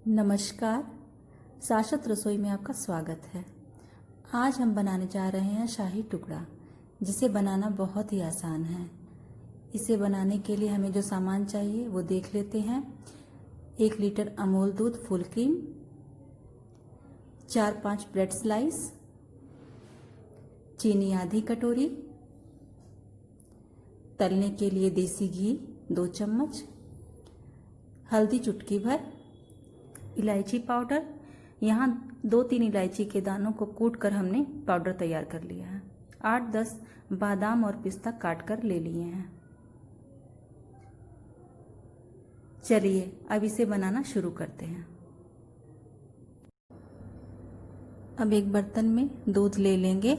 नमस्कार, शाश्वत रसोई में आपका स्वागत है। आज हम बनाने जा रहे हैं शाही टुकड़ा, जिसे बनाना बहुत ही आसान है। इसे बनाने के लिए हमें जो सामान चाहिए वो देख लेते हैं। 1 लीटर अमूल दूध फुल क्रीम, 4-5 ब्रेड स्लाइस, चीनी आधी कटोरी, तलने के लिए देसी घी 2 चम्मच, हल्दी चुटकी भर, इलायची पाउडर। यहाँ 2-3 इलायची के दानों को कूट कर हमने पाउडर तैयार कर लिया है। 8-10 बादाम और पिस्ता काट कर ले लिए हैं। चलिए अब इसे बनाना शुरू करते हैं। अब एक बर्तन में दूध ले लेंगे।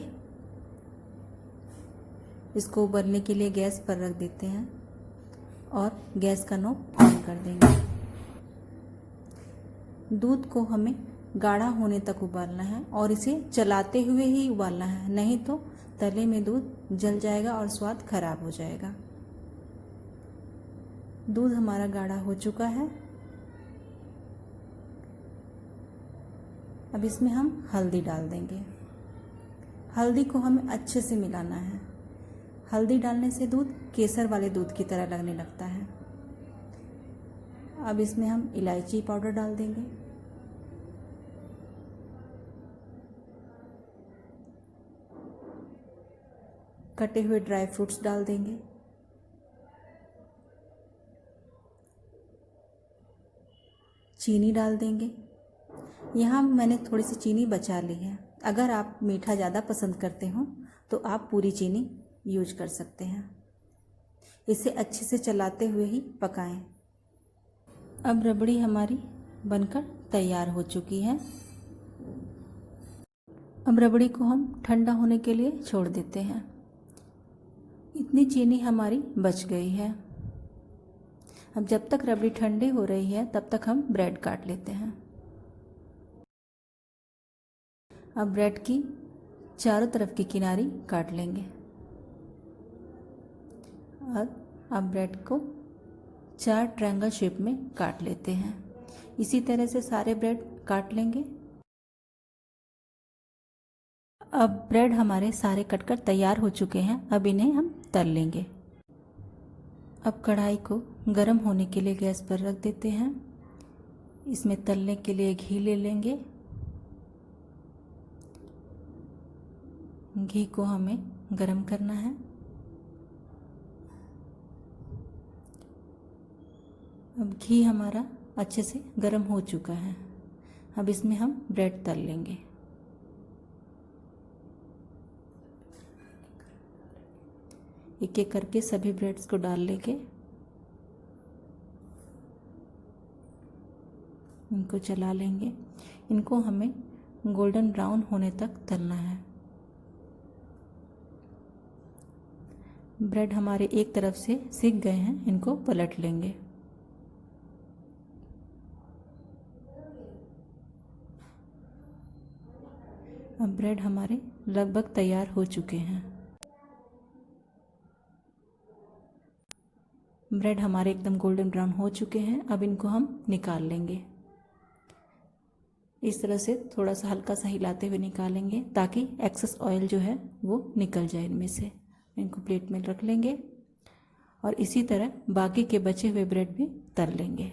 इसको उबलने के लिए गैस पर रख देते हैं और गैस का नॉब ऑन कर देंगे। दूध को हमें गाढ़ा होने तक उबालना है और इसे चलाते हुए ही उबालना है, नहीं तो तले में दूध जल जाएगा और स्वाद खराब हो जाएगा। दूध हमारा गाढ़ा हो चुका है। अब इसमें हम हल्दी डाल देंगे। हल्दी को हमें अच्छे से मिलाना है। हल्दी डालने से दूध केसर वाले दूध की तरह लगने लगता है। अब इसमें हम इलायची पाउडर डाल देंगे। कटे हुए ड्राई फ्रूट्स डाल देंगे। चीनी डाल देंगे। यहाँ मैंने थोड़ी सी चीनी बचा ली है। अगर आप मीठा ज़्यादा पसंद करते हो तो आप पूरी चीनी यूज कर सकते हैं। इसे अच्छे से चलाते हुए ही पकाएं। अब रबड़ी हमारी बनकर तैयार हो चुकी है। अब रबड़ी को हम ठंडा होने के लिए छोड़ देते हैं। इतनी चीनी हमारी बच गई है। अब जब तक रबड़ी ठंडी हो रही है तब तक हम ब्रेड काट लेते हैं। अब ब्रेड की चारों तरफ की किनारी काट लेंगे और अब ब्रेड को 4 ट्रायंगल शेप में काट लेते हैं। इसी तरह से सारे ब्रेड काट लेंगे। अब ब्रेड हमारे सारे कटकर तैयार हो चुके हैं। अब इन्हें हम तल लेंगे। अब कढ़ाई को गर्म होने के लिए गैस पर रख देते हैं। इसमें तलने के लिए घी ले लेंगे। घी को हमें गर्म करना है। अब घी हमारा अच्छे से गर्म हो चुका है। अब इसमें हम ब्रेड तल लेंगे। एक एक करके सभी ब्रेड्स को डाल लेंगे। इनको चला लेंगे। इनको हमें गोल्डन ब्राउन होने तक तलना है। ब्रेड हमारे एक तरफ से सिक गए हैं, इनको पलट लेंगे। अब ब्रेड हमारे लगभग तैयार हो चुके हैं। ब्रेड हमारे एकदम गोल्डन ब्राउन हो चुके हैं। अब इनको हम निकाल लेंगे। इस तरह से थोड़ा सा हल्का सा हिलाते हुए निकालेंगे ताकि एक्सेस ऑयल जो है वो निकल जाए इनमें से। इनको प्लेट में रख लेंगे और इसी तरह बाकी के बचे हुए ब्रेड भी तल लेंगे।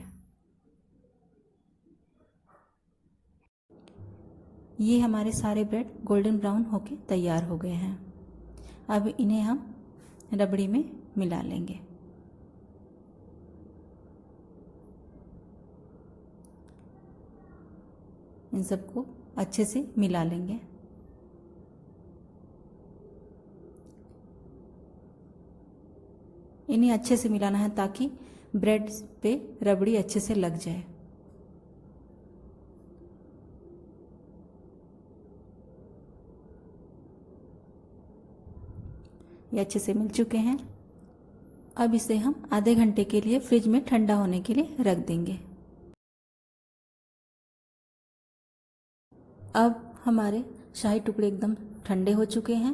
ये हमारे सारे ब्रेड गोल्डन ब्राउन होके तैयार हो गए हैं। अब इन्हें हम रबड़ी में मिला लेंगे। इन सबको अच्छे से मिला लेंगे। इन्हें अच्छे से मिलाना है ताकि ब्रेड पे रबड़ी अच्छे से लग जाए। ये अच्छे से मिल चुके हैं। अब इसे हम आधे घंटे के लिए फ्रिज में ठंडा होने के लिए रख देंगे। अब हमारे शाही टुकड़े एकदम ठंडे हो चुके हैं।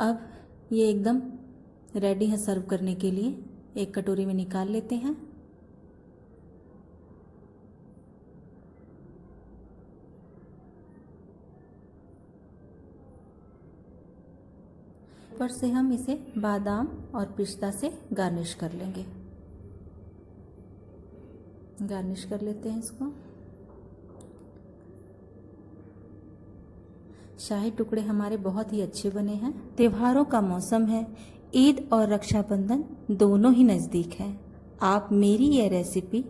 अब ये एकदम रेडी है सर्व करने के लिए। एक कटोरी में निकाल लेते हैं। ऊपर से हम इसे बादाम और पिस्ता से गार्निश कर लेंगे। गार्निश कर लेते हैं इसको। शाही टुकड़े हमारे बहुत ही अच्छे बने हैं। त्योहारों का मौसम है, ईद और रक्षाबंधन दोनों ही नज़दीक हैं। आप मेरी यह रेसिपी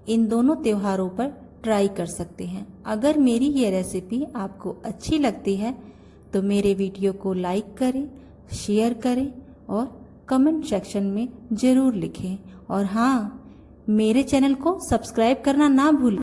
इन दोनों त्योहारों पर ट्राई कर सकते हैं। अगर मेरी ये रेसिपी आपको अच्छी लगती है तो मेरे वीडियो को लाइक करें, शेयर करें और कमेंट सेक्शन में ज़रूर लिखें। और हाँ, मेरे चैनल को सब्सक्राइब करना ना भूलें।